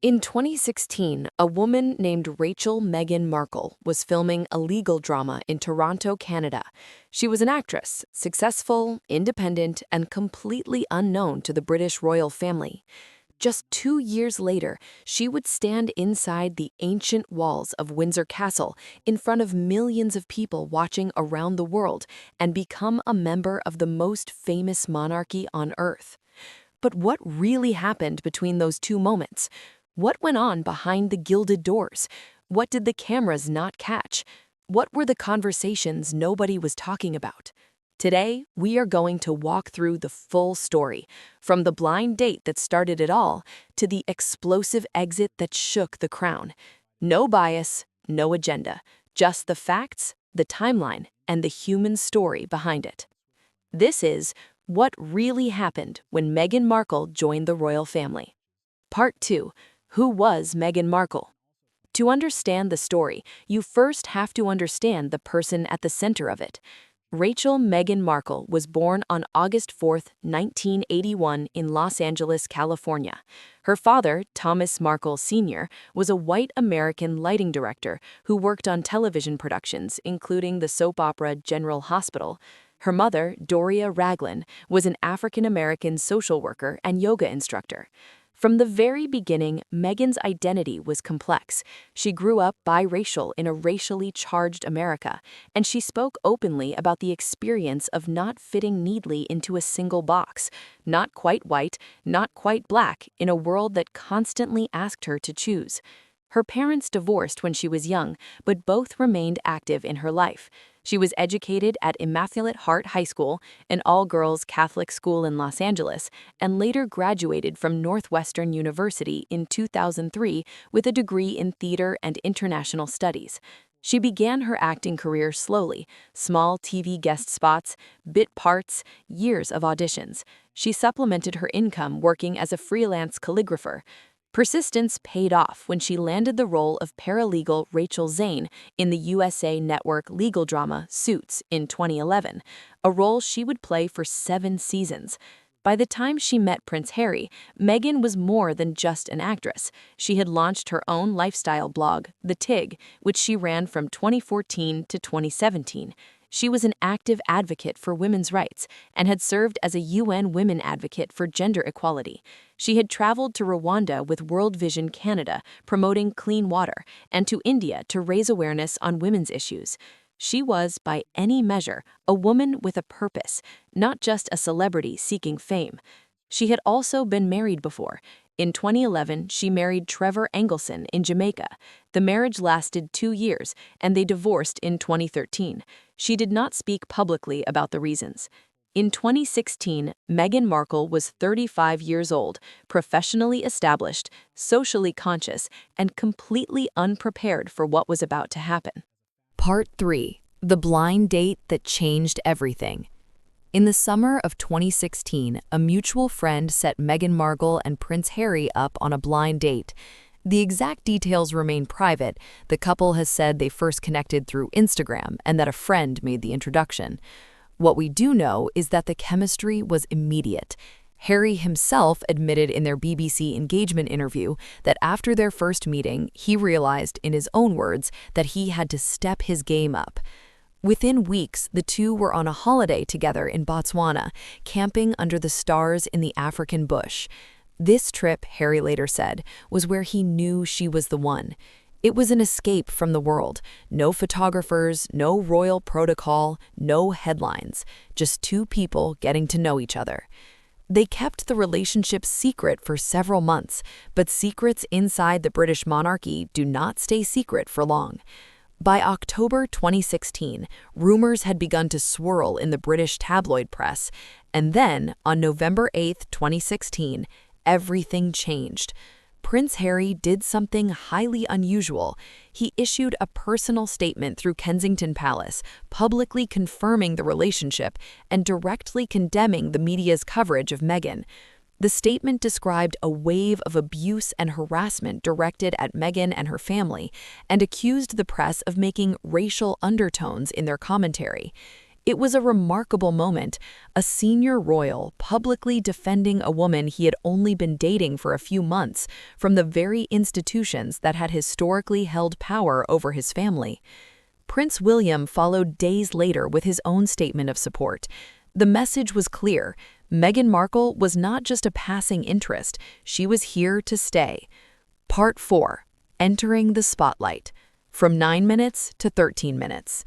In 2016, a woman named Meghan Markle was filming a legal drama in Toronto, Canada. She was an actress, successful, independent, and completely unknown to the British royal family. Just 2 years later, she would stand inside the ancient walls of Windsor Castle in front of millions of people watching around the world and become a member of the most famous monarchy on earth. But what really happened between those two moments? What went on behind the gilded doors? What did the cameras not catch? What were the conversations nobody was talking about? Today, we are going to walk through the full story, from the blind date that started it all to the explosive exit that shook the crown. No bias, no agenda, just the facts, the timeline, and the human story behind it. This is What Really Happened When Meghan Markle Joined the Royal Family. Part 2. Who was Meghan Markle? To understand the story, you first have to understand the person at the center of it. Meghan Markle was born on August 4, 1981 in Los Angeles, California. Her father, Thomas Markle Sr., was a white American lighting director who worked on television productions, including the soap opera General Hospital. Her mother, Doria Raglan, was an African-American social worker and yoga instructor. From the very beginning, Meghan's identity was complex. She grew up biracial in a racially charged America, and she spoke openly about the experience of not fitting neatly into a single box, not quite white, not quite black, in a world that constantly asked her to choose. Her parents divorced when she was young, but both remained active in her life. She was educated at Immaculate Heart High School, an all-girls Catholic school in Los Angeles, and later graduated from Northwestern University in 2003 with a degree in theater and international studies. She began her acting career slowly, small TV guest spots, bit parts, years of auditions. She supplemented her income working as a freelance calligrapher. Persistence paid off when she landed the role of paralegal Rachel Zane in the USA Network legal drama Suits in 2011, a role she would play for 7 seasons. By the time she met Prince Harry, Meghan was more than just an actress. She had launched her own lifestyle blog, The Tig, which she ran from 2014 to 2017. She was an active advocate for women's rights and had served as a UN Women Advocate for gender equality. She had traveled to Rwanda with World Vision Canada, promoting clean water, and to India to raise awareness on women's issues. She was, by any measure, a woman with a purpose, not just a celebrity seeking fame. She had also been married before. In 2011, she married Trevor Engelson in Jamaica. The marriage lasted 2 years, and they divorced in 2013. She did not speak publicly about the reasons. In 2016, Meghan Markle was 35 years old, professionally established, socially conscious, and completely unprepared for what was about to happen. Part 3. The blind date that changed everything. In the summer of 2016, a mutual friend set Meghan Markle and Prince Harry up on a blind date. The exact details remain private. The couple has said they first connected through Instagram and that a friend made the introduction. What we do know is that the chemistry was immediate. Harry himself admitted in their BBC engagement interview that after their first meeting, he realized, in his own words, that he had to step his game up. Within weeks, the two were on a holiday together in Botswana, camping under the stars in the African bush. This trip, Harry later said, was where he knew she was the one. It was an escape from the world. No photographers, no royal protocol, no headlines. Just two people getting to know each other. They kept the relationship secret for several months, but secrets inside the British monarchy do not stay secret for long. By October 2016, rumors had begun to swirl in the British tabloid press, and then, on November 8, 2016, everything changed. Prince Harry did something highly unusual. He issued a personal statement through Kensington Palace, publicly confirming the relationship and directly condemning the media's coverage of Meghan. The statement described a wave of abuse and harassment directed at Meghan and her family, and accused the press of making racial undertones in their commentary. It was a remarkable moment, a senior royal publicly defending a woman he had only been dating for a few months from the very institutions that had historically held power over his family. Prince William followed days later with his own statement of support. The message was clear. Meghan Markle was not just a passing interest, she was here to stay. Part 4. Entering the spotlight. From 9 minutes to 13 minutes.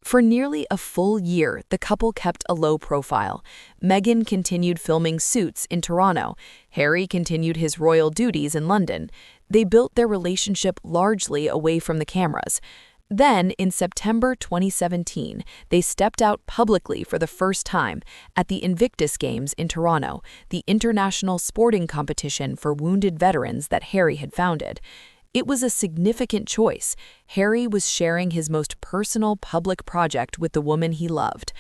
For nearly a full year, the couple kept a low profile. Meghan continued filming Suits in Toronto. Harry continued his royal duties in London. They built their relationship largely away from the cameras. Then, in September 2017, they stepped out publicly for the first time at the Invictus Games in Toronto, the international sporting competition for wounded veterans that Harry had founded. It was a significant choice. Harry was sharing his most personal public project with the woman he loved.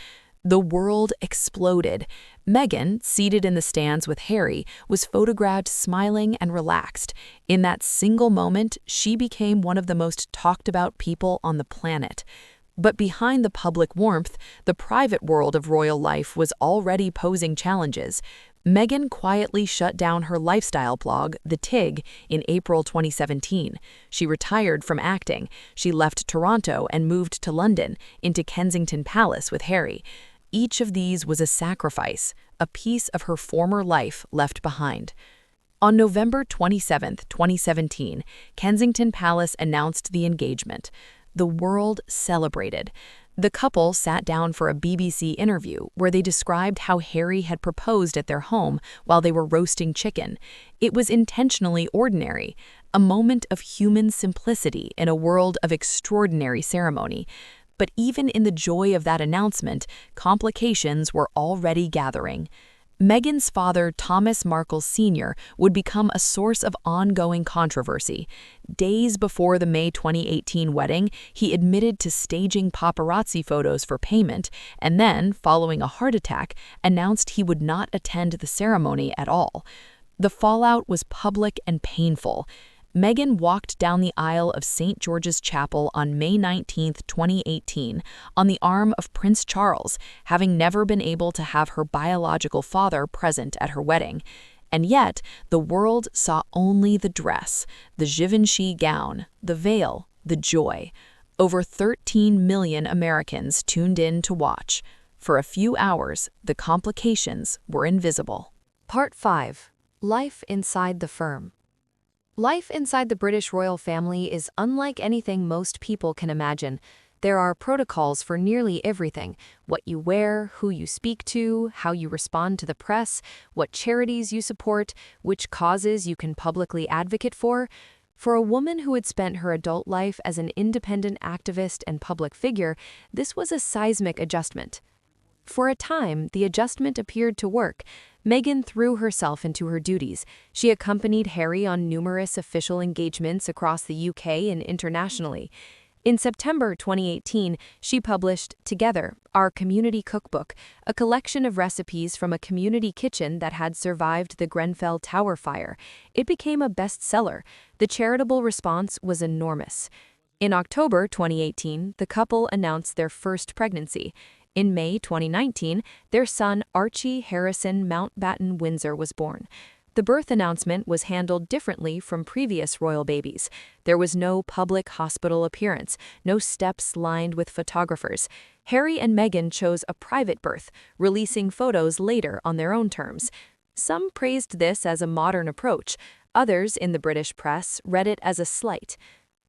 The world exploded. Meghan, seated in the stands with Harry, was photographed smiling and relaxed. In that single moment, she became one of the most talked about people on the planet. But behind the public warmth, the private world of royal life was already posing challenges. Meghan quietly shut down her lifestyle blog, The Tig, in April 2017. She retired from acting. She left Toronto and moved to London, into Kensington Palace with Harry. Each of these was a sacrifice, a piece of her former life left behind. On November 27, 2017, Kensington Palace announced the engagement. The world celebrated. The couple sat down for a BBC interview where they described how Harry had proposed at their home while they were roasting chicken. It was intentionally ordinary, a moment of human simplicity in a world of extraordinary ceremony. But even in the joy of that announcement, complications were already gathering. Meghan's father, Thomas Markle Sr., would become a source of ongoing controversy. Days before the May 2018 wedding, he admitted to staging paparazzi photos for payment, and then, following a heart attack, announced he would not attend the ceremony at all. The fallout was public and painful. Meghan walked down the aisle of St. George's Chapel on May 19, 2018, on the arm of Prince Charles, having never been able to have her biological father present at her wedding. And yet, the world saw only the dress, the Givenchy gown, the veil, the joy. Over 13 million Americans tuned in to watch. For a few hours, the complications were invisible. Part 5. Life inside the firm. Life inside the British royal family is unlike anything most people can imagine. There are protocols for nearly everything: what you wear, who you speak to, how you respond to the press, what charities you support, which causes you can publicly advocate for. For a woman who had spent her adult life as an independent activist and public figure, this was a seismic adjustment. For a time, the adjustment appeared to work. Meghan threw herself into her duties. She accompanied Harry on numerous official engagements across the UK and internationally. In September 2018, she published Together, Our Community Cookbook, a collection of recipes from a community kitchen that had survived the Grenfell Tower fire. It became a bestseller. The charitable response was enormous. In October 2018, the couple announced their first pregnancy. In May 2019, their son Archie Harrison Mountbatten Windsor was born. The birth announcement was handled differently from previous royal babies. There was no public hospital appearance, no steps lined with photographers. Harry and Meghan chose a private birth, releasing photos later on their own terms. Some praised this as a modern approach. Others in the British press read it as a slight.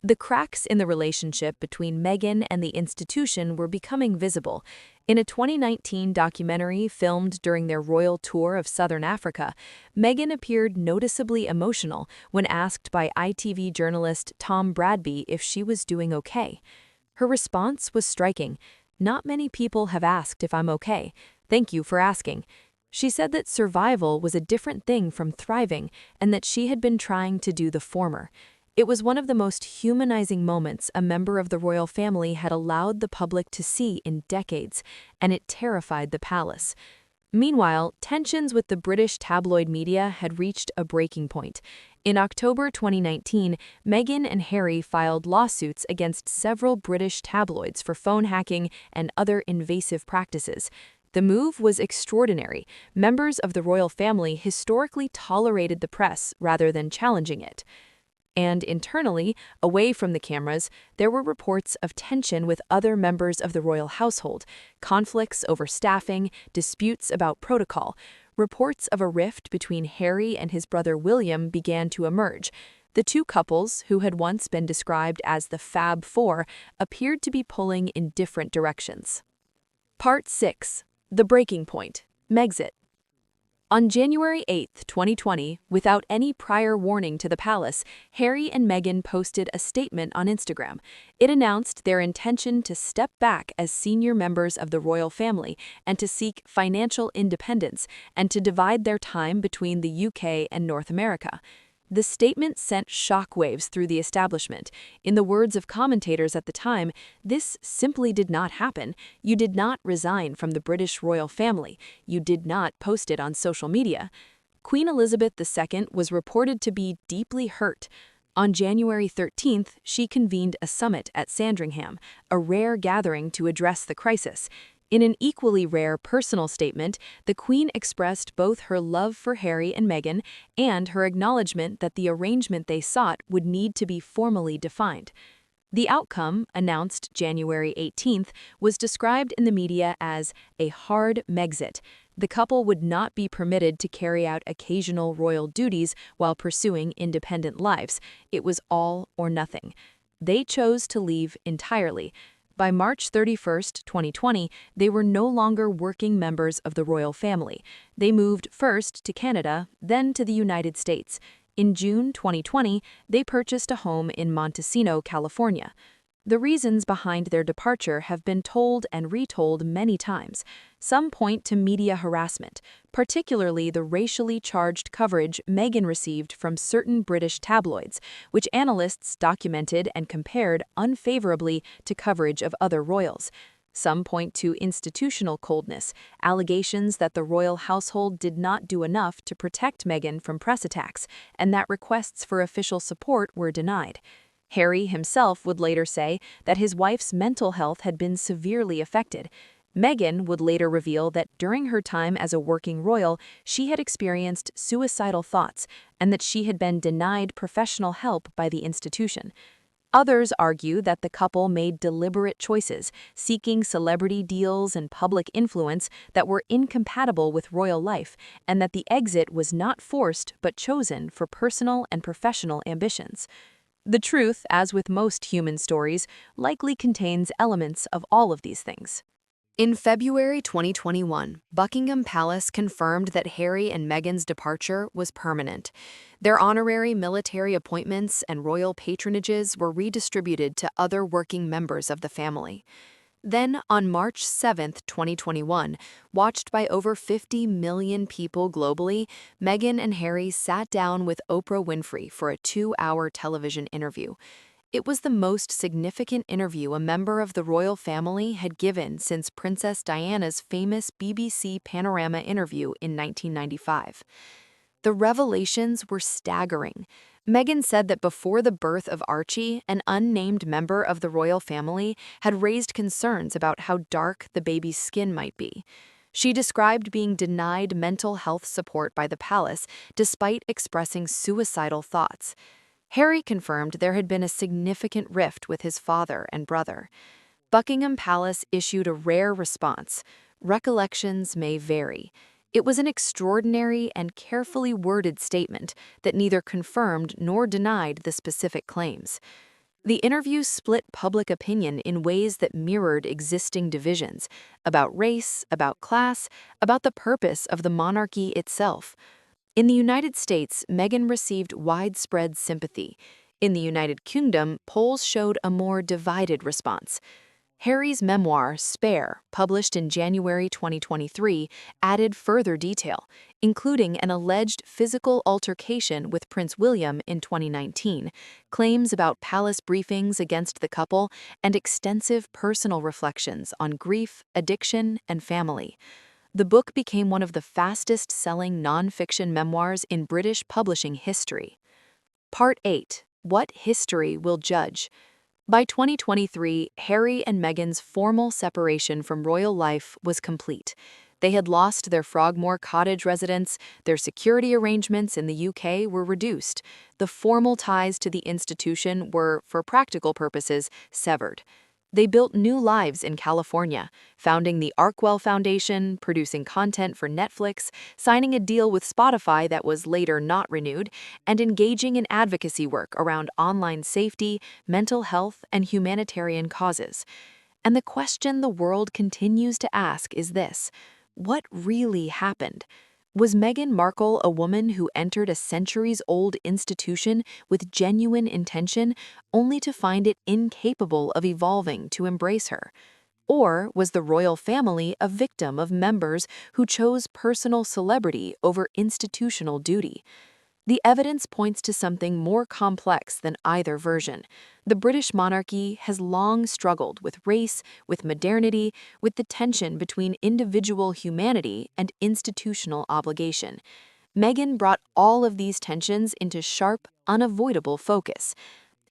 The cracks in the relationship between Meghan and the institution were becoming visible. In a 2019 documentary filmed during their royal tour of Southern Africa, Meghan appeared noticeably emotional when asked by ITV journalist Tom Bradby if she was doing okay. Her response was striking. "Not many people have asked if I'm okay. Thank you for asking." She said that survival was a different thing from thriving and that she had been trying to do the former. It was one of the most humanizing moments a member of the royal family had allowed the public to see in decades, and it terrified the palace. Meanwhile, tensions with the British tabloid media had reached a breaking point. In October 2019, Meghan and Harry filed lawsuits against several British tabloids for phone hacking and other invasive practices. The move was extraordinary. Members of the royal family historically tolerated the press rather than challenging it. And internally, away from the cameras, there were reports of tension with other members of the royal household, conflicts over staffing, disputes about protocol. Reports of a rift between Harry and his brother William began to emerge. The two couples, who had once been described as the Fab Four, appeared to be pulling in different directions. Part 6. The Breaking Point. Megxit. On January 8, 2020, without any prior warning to the palace, Harry and Meghan posted a statement on Instagram. It announced their intention to step back as senior members of the royal family and to seek financial independence and to divide their time between the UK and North America. The statement sent shockwaves through the establishment. In the words of commentators at the time, this simply did not happen. You did not resign from the British royal family. You did not post it on social media. Queen Elizabeth II was reported to be deeply hurt. On January 13th, she convened a summit at Sandringham, a rare gathering to address the crisis. In an equally rare personal statement, the Queen expressed both her love for Harry and Meghan and her acknowledgement that the arrangement they sought would need to be formally defined. The outcome, announced January 18th, was described in the media as a hard Megxit. The couple would not be permitted to carry out occasional royal duties while pursuing independent lives. It was all or nothing. They chose to leave entirely. By March 31, 2020, they were no longer working members of the royal family. They moved first to Canada, then to the United States. In June 2020, they purchased a home in Montesino, California. The reasons behind their departure have been told and retold many times. Some point to media harassment, particularly the racially charged coverage Meghan received from certain British tabloids, which analysts documented and compared unfavorably to coverage of other royals. Some point to institutional coldness, allegations that the royal household did not do enough to protect Meghan from press attacks, and that requests for official support were denied. Harry himself would later say that his wife's mental health had been severely affected. Meghan would later reveal that during her time as a working royal, she had experienced suicidal thoughts and that she had been denied professional help by the institution. Others argue that the couple made deliberate choices, seeking celebrity deals and public influence that were incompatible with royal life, and that the exit was not forced but chosen for personal and professional ambitions. The truth, as with most human stories, likely contains elements of all of these things. In February 2021, Buckingham Palace confirmed that Harry and Meghan's departure was permanent. Their honorary military appointments and royal patronages were redistributed to other working members of the family. Then, on March 7, 2021, watched by over 50 million people globally, Meghan and Harry sat down with Oprah Winfrey for a 2-hour television interview. It was the most significant interview a member of the royal family had given since Princess Diana's famous BBC Panorama interview in 1995. The revelations were staggering. Meghan said that before the birth of Archie, an unnamed member of the royal family had raised concerns about how dark the baby's skin might be. She described being denied mental health support by the palace despite expressing suicidal thoughts. Harry confirmed there had been a significant rift with his father and brother. Buckingham Palace issued a rare response. Recollections may vary. It was an extraordinary and carefully worded statement that neither confirmed nor denied the specific claims. The interview split public opinion in ways that mirrored existing divisions about race, about class, about the purpose of the monarchy itself. In the United States, Meghan received widespread sympathy. In the United Kingdom, polls showed a more divided response. Harry's memoir, Spare, published in January 2023, added further detail, including an alleged physical altercation with Prince William in 2019, claims about palace briefings against the couple, and extensive personal reflections on grief, addiction, and family. The book became one of the fastest-selling nonfiction memoirs in British publishing history. Part 8. What History Will Judge. By 2023, Harry and Meghan's formal separation from royal life was complete. They had lost their Frogmore Cottage residence, their security arrangements in the UK were reduced. The formal ties to the institution were, for practical purposes, severed. They built new lives in California, founding the Arkwell Foundation, producing content for Netflix, signing a deal with Spotify that was later not renewed, and engaging in advocacy work around online safety, mental health, and humanitarian causes. And the question the world continues to ask is this: what really happened? Was Meghan Markle a woman who entered a centuries-old institution with genuine intention, only to find it incapable of evolving to embrace her? Or was the royal family a victim of members who chose personal celebrity over institutional duty? The evidence points to something more complex than either version. The British monarchy has long struggled with race, with modernity, with the tension between individual humanity and institutional obligation. Meghan brought all of these tensions into sharp, unavoidable focus.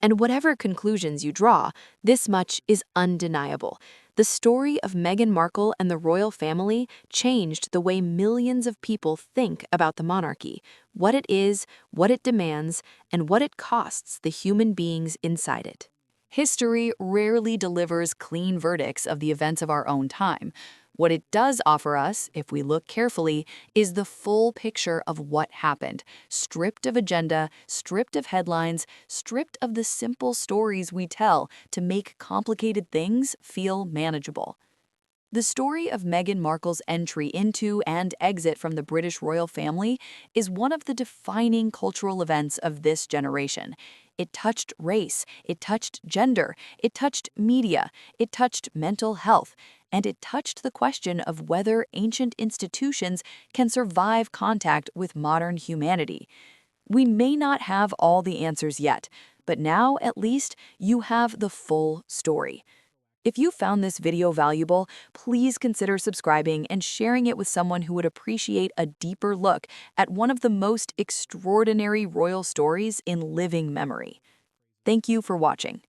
And whatever conclusions you draw, this much is undeniable. The story of Meghan Markle and the royal family changed the way millions of people think about the monarchy, what it is, what it demands, and what it costs the human beings inside it. History rarely delivers clean verdicts of the events of our own time. What it does offer us, if we look carefully, is the full picture of what happened, stripped of agenda, stripped of headlines, stripped of the simple stories we tell to make complicated things feel manageable. The story of Meghan Markle's entry into and exit from the British royal family is one of the defining cultural events of this generation. It touched race, it touched gender, it touched media, it touched mental health, and it touched the question of whether ancient institutions can survive contact with modern humanity. We may not have all the answers yet, but now, at least, you have the full story. If you found this video valuable, please consider subscribing and sharing it with someone who would appreciate a deeper look at one of the most extraordinary royal stories in living memory. Thank you for watching.